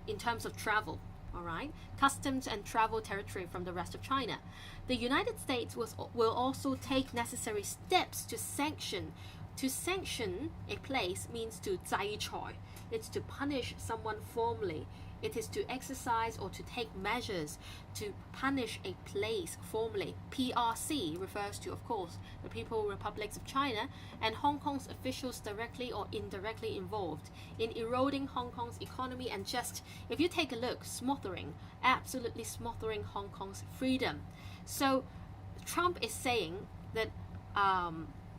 in terms of travel. All right, customs and travel territory from the rest of China. The United States will also take necessary steps to sanction. To sanction a place means to 制裁. It's to punish someone formally. It is to exercise or to take measures to punish a place formally. PRC refers to, of course, the People's Republics of China and Hong Kong's officials directly or indirectly involved in eroding Hong Kong's economy and just, if you take a look, absolutely smothering Hong Kong's freedom. So Trump is saying that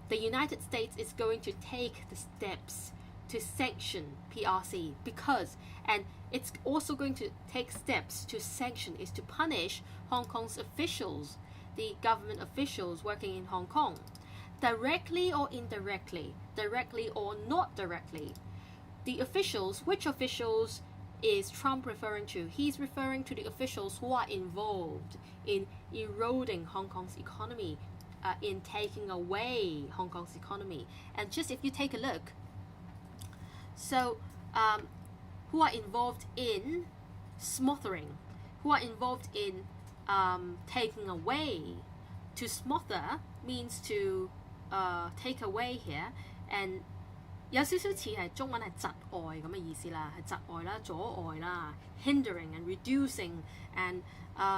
the United States is going to take the steps to sanction PRC because, and it's also going to take steps to sanction, is to punish Hong Kong's officials, the government officials working in Hong Kong, directly or indirectly, directly or not directly. The officials, which officials is Trump referring to? He's referring to the officials who are involved in eroding Hong Kong's economy, in taking away Hong Kong's economy. And just if you take a look, so who are involved in smothering, who are involved in taking away. To smother means to take away here, and 有少少似係中文係窒礙咁嘅意思啦，係窒礙啦、阻礙啦 hindering and reducing and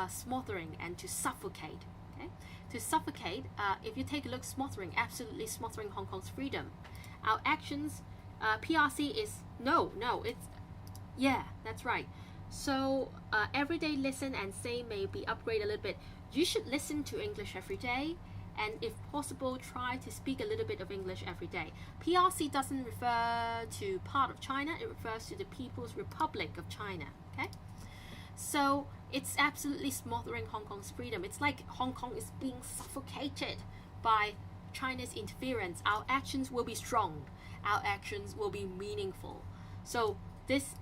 smothering and to suffocate. Okay? To suffocate, if you take a look, smothering, absolutely smothering Hong Kong's freedom. Our actions, PRC is, no, it's, yeah, that's right. So everyday listen and say maybe upgrade a little bit. You should listen to English every day, and if possible, try to speak a little bit of English every day. PRC doesn't refer to part of China, it refers to the People's Republic of China. Okay? So it's absolutely smothering Hong Kong's freedom. It's like Hong Kong is being suffocated by China's interference. Our actions will be strong. Our actions will be meaningful. So these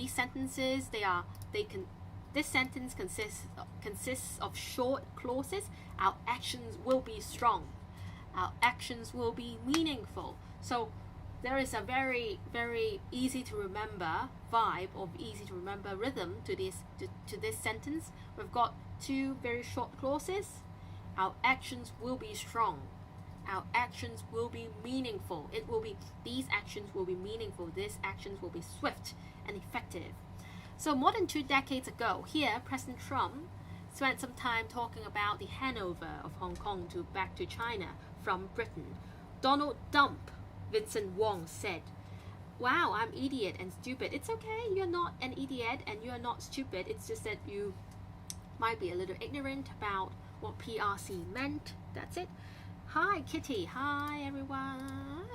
sentences, this sentence consists of short clauses. Our actions will be strong. Our actions will be meaningful. So there is a very, very easy to remember vibe or easy to remember rhythm to this sentence. We've got two very short clauses. Our actions will be strong. Our actions will be meaningful. These actions will be meaningful. These actions will be swift and effective. So more than 2 decades ago, here President Trump spent some time talking about the handover of Hong Kong back to China from Britain. Donald Dump Vincent Wong said, "Wow, I'm idiot and stupid." It's okay, you're not an idiot and you're not stupid. It's just that you might be a little ignorant about what PRC meant. That's it. Hi Kitty, hi everyone.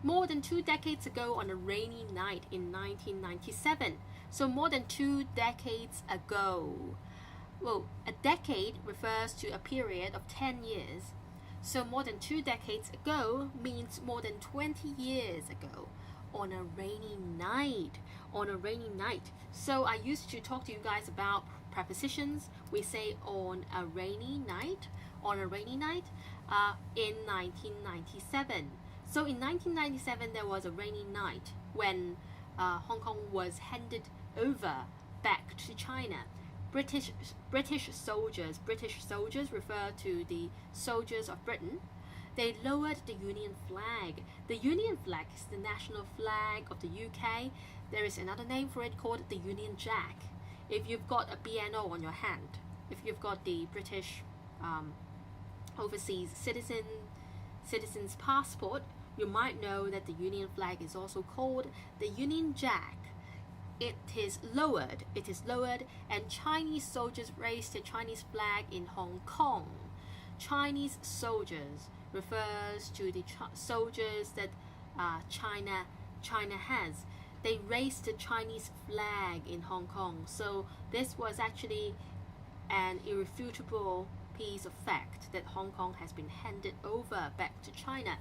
More than 2 decades ago on a rainy night in 1997. So more than 2 decades ago. Well, a decade refers to a period of 10 years. So more than 2 decades ago means more than 20 years ago on a rainy night. On a rainy night. So I used to talk to you guys about prepositions. We say on a rainy night. On a rainy night in 1997. So in 1997 there was a rainy night when Hong Kong was handed over back to China. British soldiers refer to the soldiers of Britain. They lowered the Union flag. The Union flag is the national flag of the UK. There is another name for it called the Union Jack. If you've got a BNO on your hand, if you've got the British overseas citizen's passport, you might know that the Union flag is also called the Union Jack. It is lowered, and Chinese soldiers raised the Chinese flag in Hong Kong. Chinese soldiers refers to the soldiers that China has. They raised the Chinese flag in Hong Kong. So this was actually an irrefutable piece of fact that Hong Kong has been handed over back to China.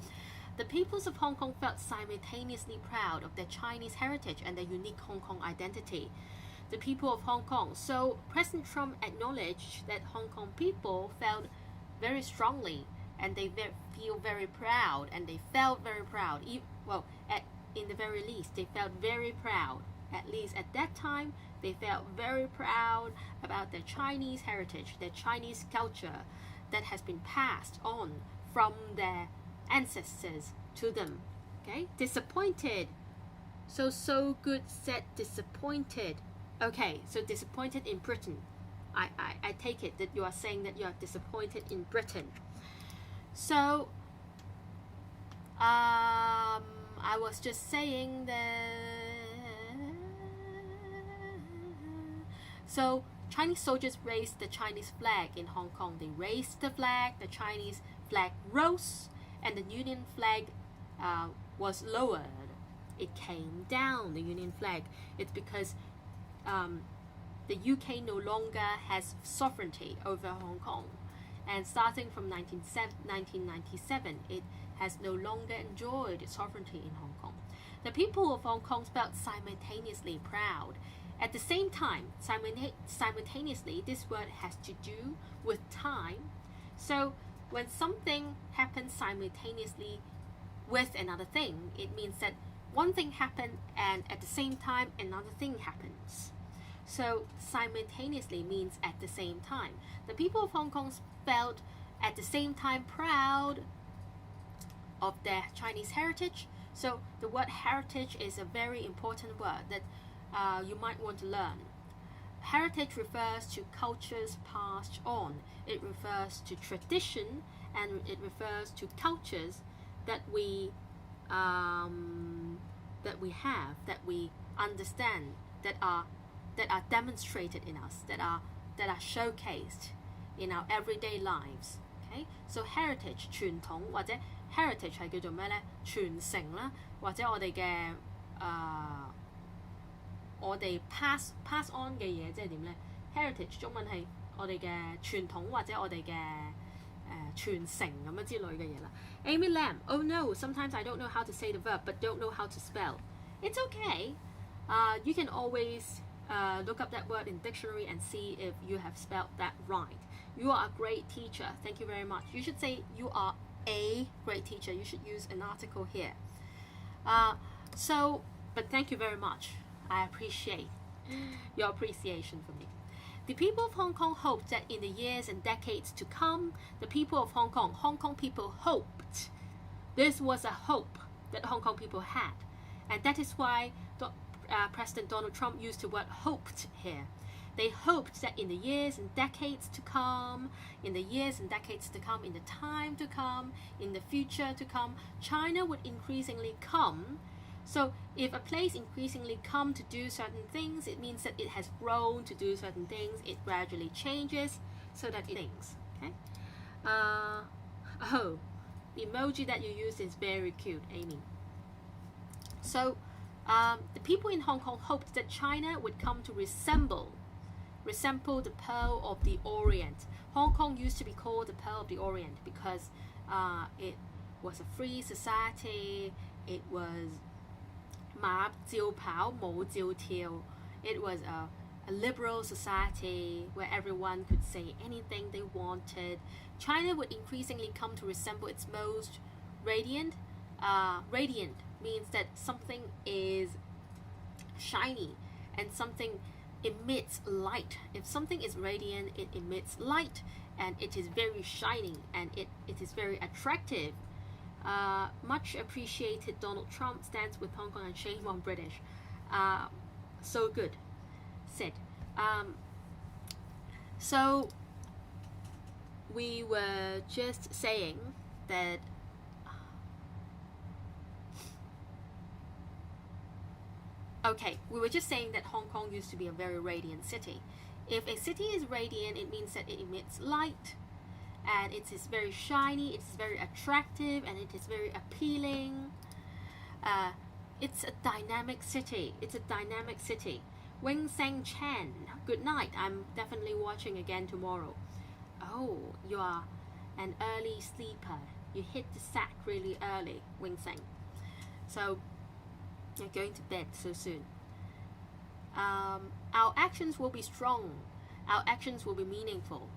The peoples of Hong Kong felt simultaneously proud of their Chinese heritage and their unique Hong Kong identity. The people of Hong Kong. So President Trump acknowledged that Hong Kong people felt very strongly and they feel very proud and they felt very proud. In the very least, they felt very proud. At least at that time, they felt very proud about their Chinese heritage, their Chinese culture that has been passed on from their ancestors to them. Okay, disappointed. So good said disappointed. Okay, so disappointed in Britain. I take it that you are saying that you are disappointed in Britain. So I was just saying that. So Chinese soldiers raised the Chinese flag in Hong Kong. They raised the flag, the Chinese flag rose, and the Union flag was lowered. It came down, the Union flag. It's because the UK no longer has sovereignty over Hong Kong. And starting from 1997, it has no longer enjoyed sovereignty in Hong Kong. The people of Hong Kong felt simultaneously proud. At the same time, simultaneously, this word has to do with time. So when something happens simultaneously with another thing, it means that one thing happened and at the same time another thing happens. So simultaneously means at the same time. The people of Hong Kong felt at the same time proud of their Chinese heritage. So the word heritage is a very important word that you might want to learn. Heritage refers to cultures passed on. It refers to tradition, and it refers to cultures that we have, that we understand, that are that are demonstrated in us, that are showcased in our everyday lives. Okay? So heritage 傳統或者 heritage 係叫做咩咧？傳承啦，或者我哋嘅我哋 pass on 嘅嘢，即係點咧 ？heritage 中文係我哋嘅傳統或者我哋嘅傳承咁樣之類嘅嘢啦。Amy Lam, oh no, sometimes I don't know how to say the verb but don't know how to spell. It's okay. You can always look up that word in dictionary and see if you have spelled that right. You are a great teacher. Thank you very much. You should say you are a great teacher. You should use an article here. But thank you very much. I appreciate your appreciation for me. The people of Hong Kong hoped that in the years and decades to come, the people of Hong Kong people hoped. This was a hope that Hong Kong people had. And that is why President Donald Trump used the word hoped here. They hoped that in the years and decades to come, in the time to come, in the future to come, China would increasingly come. So if a place increasingly come to do certain things, it means that it has grown to do certain things. It gradually changes so that things. Okay. Oh, the emoji that you use is very cute, Amy. So the people in Hong Kong hoped that China would come to resemble the Pearl of the Orient. Hong Kong used to be called the Pearl of the Orient because it was a free society. It was 馬照跑，舞照跳. It was a liberal society where everyone could say anything they wanted. China would increasingly come to resemble its most radiant. Radiant means that something is shiny and something emits light. If something is radiant, it emits light and it is very shiny and it is very attractive. Much appreciated Donald Trump stands with Hong Kong and shame on British. So good. Said. So we were just saying that we were just saying that Hong Kong used to be a very radiant city. If a city is radiant, it means that it emits light, and it is very shiny, it is very attractive, and it is very appealing. It's a dynamic city. Wing Seng Chen, good night. I'm definitely watching again tomorrow. Oh, you are an early sleeper. You hit the sack really early, Wing Seng. So you're going to bed so soon. Our actions will be strong. Our actions will be meaningful.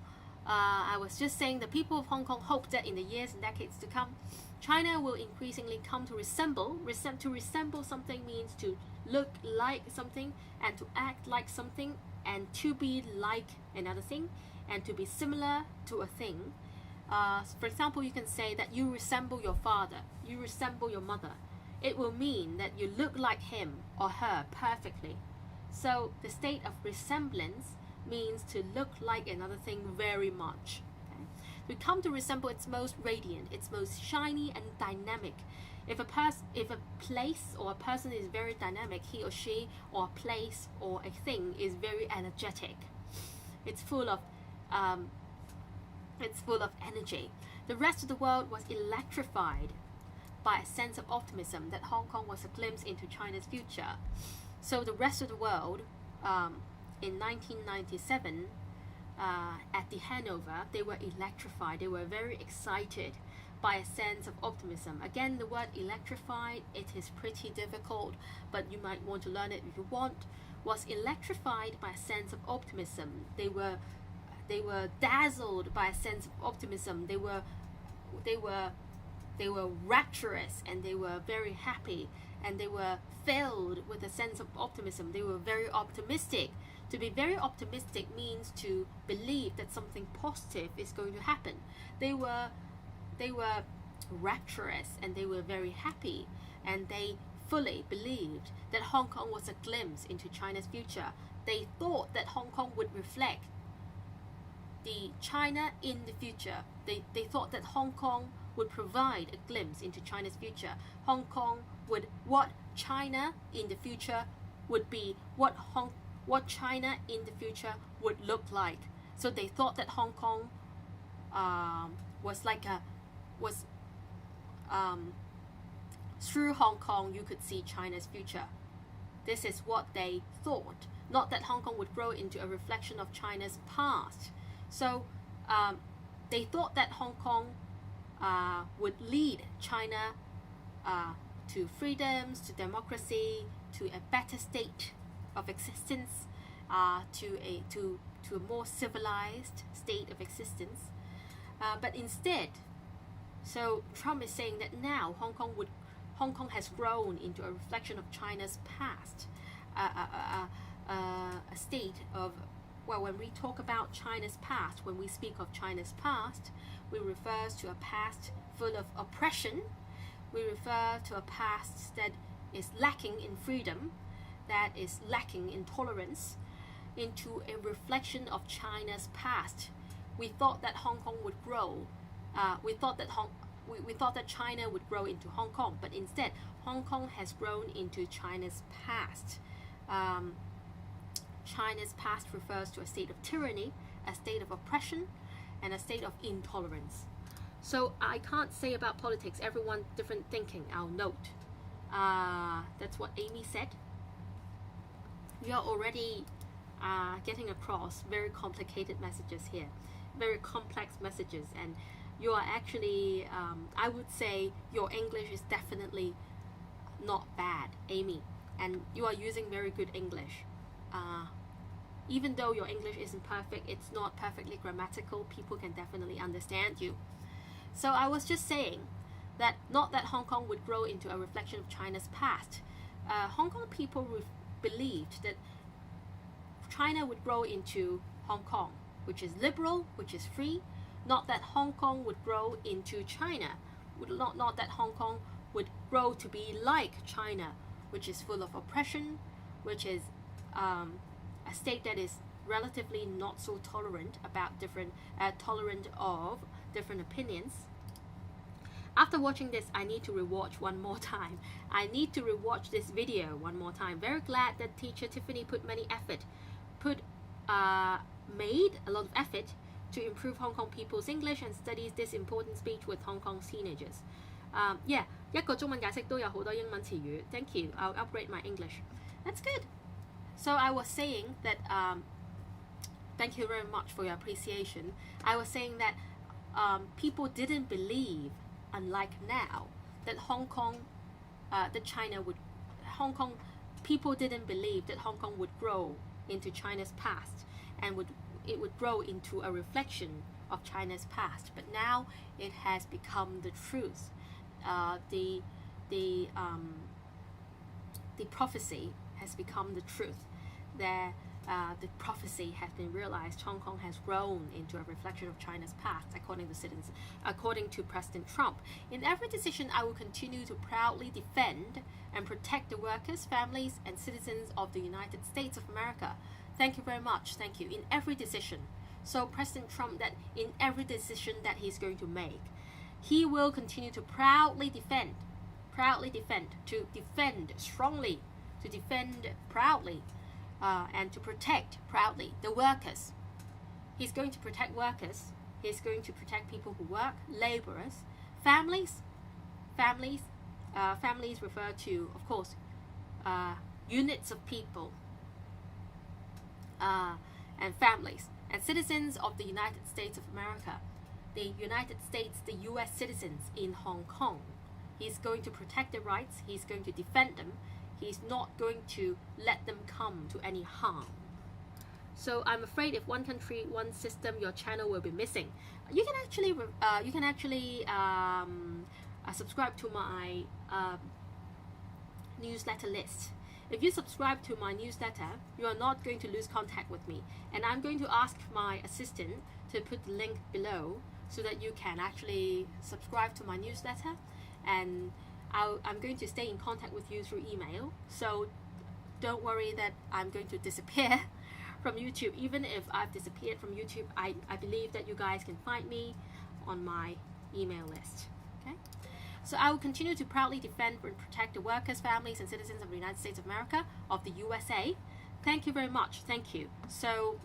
I was just saying the people of Hong Kong hope that in the years and decades to come, China will increasingly come to resemble. To resemble something means to look like something and to act like something and to be like another thing and to be similar to a thing. For example, you can say that you resemble your father, you resemble your mother. It will mean that you look like him or her perfectly. So the state of resemblance means to look like another thing very much. Okay? We come to resemble its most radiant, its most shiny and dynamic. If a place or a person is very dynamic, he or she or a place or a thing is very energetic. It's full of energy. The rest of the world was electrified by a sense of optimism that Hong Kong was a glimpse into China's future. So the rest of the world, in 1997, at the Hanover, they were electrified. They were very excited by a sense of optimism. Again, the word electrified, it is pretty difficult, but you might want to learn it if you want. Was electrified by a sense of optimism. They were dazzled by a sense of optimism. They were rapturous and they were very happy and they were filled with a sense of optimism. They were very optimistic. To be very optimistic means to believe that something positive is going to happen. They were rapturous and they were very happy and they fully believed that Hong Kong was a glimpse into China's future. They thought that Hong Kong would reflect the China in the future. They thought that Hong Kong would provide a glimpse into China's future. Hong Kong would, what China in the future would be, what what China in the future would look like. So they thought that Hong Kong was like a through Hong Kong you could see China's future. This is what they thought, not that Hong Kong would grow into a reflection of China's past. So they thought that Hong Kong would lead China to freedoms, to democracy, to a better state of existence, to a more civilized state of existence. But instead, so Trump is saying that now Hong Kong has grown into a reflection of China's past, a state of, well, when we talk about China's past, when we speak of China's past, we refer to a past full of oppression. We refer to a past that is lacking in freedom, that is lacking in tolerance, into a reflection of China's past. We thought that Hong Kong would grow. We thought that China would grow into Hong Kong, but instead, Hong Kong has grown into China's past. China's past refers to a state of tyranny, a state of oppression, and a state of intolerance. So I can't say about politics, everyone different thinking, I'll note. That's what Amy said. We are already getting across very complicated messages here, very complex messages, and you are actually, I would say your English is definitely not bad, Amy, and you are using very good English. Even though your English isn't perfect, it's not perfectly grammatical, people can definitely understand you. So I was just saying that not that Hong Kong would grow into a reflection of China's past. Hong Kong people believed that China would grow into Hong Kong, which is liberal, which is free, not that Hong Kong would grow into China, not that Hong Kong would grow to be like China, which is full of oppression, which is a state that is relatively not so tolerant about tolerant of different opinions. After watching this, I need to rewatch one more time. I need to rewatch this video one more time. Very glad that teacher Tiffany put many effort, made a lot of effort to improve Hong Kong people's English and studies this important speech with Hong Kong's teenagers. Yeah, 一個中文解釋都有好多英文詞語. Thank you. I'll upgrade my English. That's good. So I was saying that, thank you very much for your appreciation. I was saying that people didn't believe, unlike now, that people didn't believe that Hong Kong would grow into China's past and it would grow into a reflection of China's past. But now it has become the truth. The prophecy has become the truth. The prophecy has been realized. Hong Kong has grown into a reflection of China's past, according to President Trump. In every decision, I will continue to proudly defend and protect the workers, families, and citizens of the United States of America. Thank you very much. Thank you. In every decision. So President Trump, that in every decision that he's going to make, he will continue to proudly defend, to defend strongly, to defend proudly, and to protect proudly the workers. He's going to protect workers. He's going to protect people who work, laborers, families. Families refer to, of course, units of people, and families, and citizens of the United States of America. The United States, the US citizens in Hong Kong. He's going to protect their rights. He's going to defend them. He's not going to let them come to any harm. So I'm afraid if one country, one system, your channel will be missing. You can actually subscribe to my newsletter list. If you subscribe to my newsletter, you are not going to lose contact with me. And I'm going to ask my assistant to put the link below so that you can actually subscribe to my newsletter. And I'm going to stay in contact with you through email. So don't worry that I'm going to disappear from YouTube. Even if I've disappeared from YouTube, I believe that you guys can find me on my email list. Okay? So I will continue to proudly defend and protect the workers, families, and citizens of the United States of America, of the USA. Thank you very much. Thank you. So,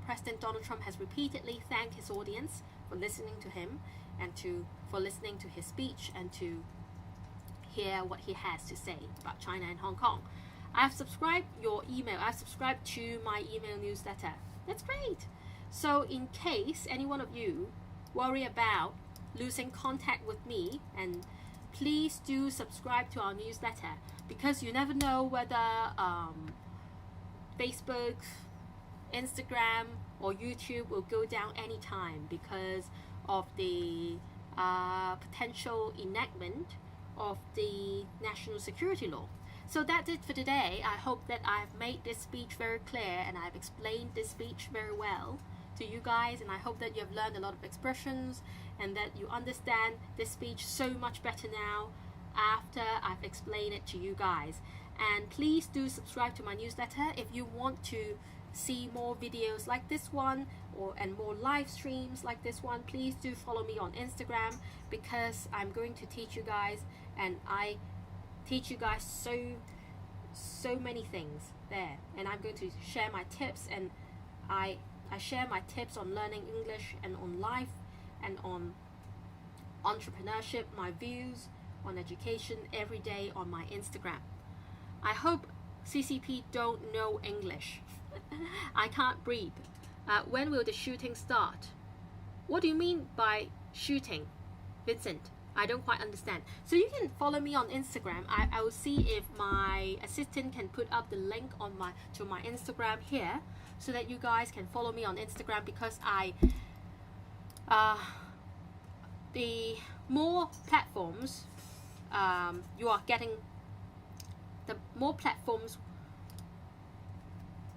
President Donald Trump has repeatedly thanked his audience for listening to him and for listening to his speech and to hear what he has to say about China and Hong Kong. I've subscribed your email. I've subscribed to my email newsletter. That's great. So in case any one of you worry about losing contact with me, and please do subscribe to our newsletter, because you never know whether Facebook, Instagram, or YouTube will go down anytime because of the potential enactment of the national security law. So that's it for today. I hope that I've made this speech very clear and I've explained this speech very well to you guys, and I hope that you have learned a lot of expressions and that you understand this speech so much better now after I've explained it to you guys. And please do subscribe to my newsletter if you want to see more videos like this one and more live streams like this one. Please do follow me on Instagram, because I'm going to teach you guys, and I teach you guys so many things there, and I'm going to share my tips, and I share my tips on learning English and on life and on entrepreneurship, my views on education every day on my Instagram. I hope CCP don't know English. I can't breathe. When will the shooting start? What do you mean by shooting, Vincent? I don't quite understand. So you can follow me on Instagram. I will see if my assistant can put up the link on to my Instagram here, so that you guys can follow me on Instagram, because the more platforms you are getting, the more platforms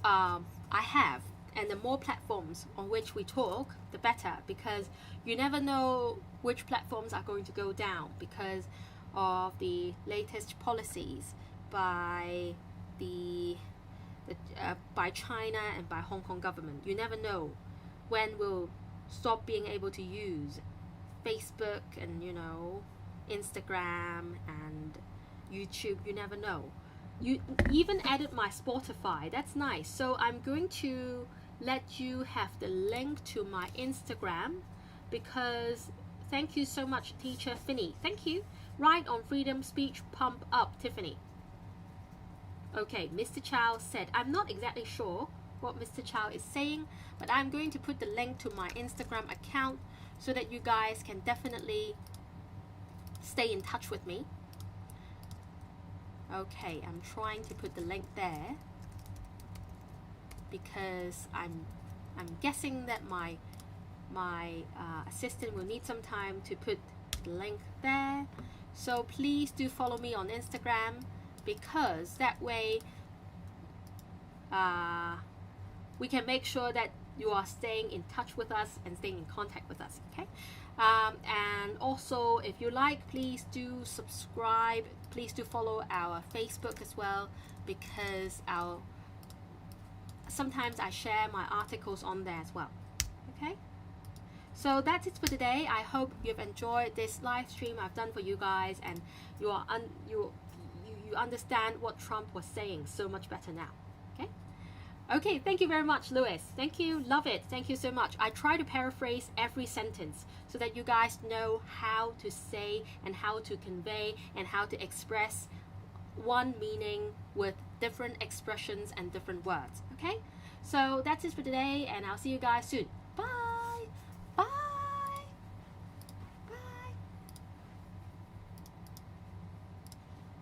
I have, and the more platforms on which we talk, the better, because you never know which platforms are going to go down because of the latest policies by by China and by Hong Kong government. You never know when we'll stop being able to use Facebook and Instagram and YouTube. You never know. You even added my Spotify. That's nice. So I'm going to let you have the link to my Instagram, because thank you so much, teacher Finney. Thank you. Right on freedom speech, pump up, Tiffany. Okay, Mr. Chow said, I'm not exactly sure what Mr. Chow is saying, but I'm going to put the link to my Instagram account so that you guys can definitely stay in touch with me. Okay, I'm trying to put the link there because I'm guessing that my assistant will need some time to put the link there. So please do follow me on Instagram, because that way we can make sure that you are staying in touch with us and staying in contact with us. Okay, and also if you like, please do subscribe. Please do follow our Facebook as well, because sometimes I share my articles on there as well. Okay, so that's it for today. I hope you've enjoyed this live stream I've done for you guys, and you understand what Trump was saying so much better now. Okay, thank you very much, Louis. Thank you, love it. Thank you so much. I try to paraphrase every sentence so that you guys know how to say and how to convey and how to express one meaning with different expressions and different words. Okay, so that's it for today, and I'll see you guys soon. Bye.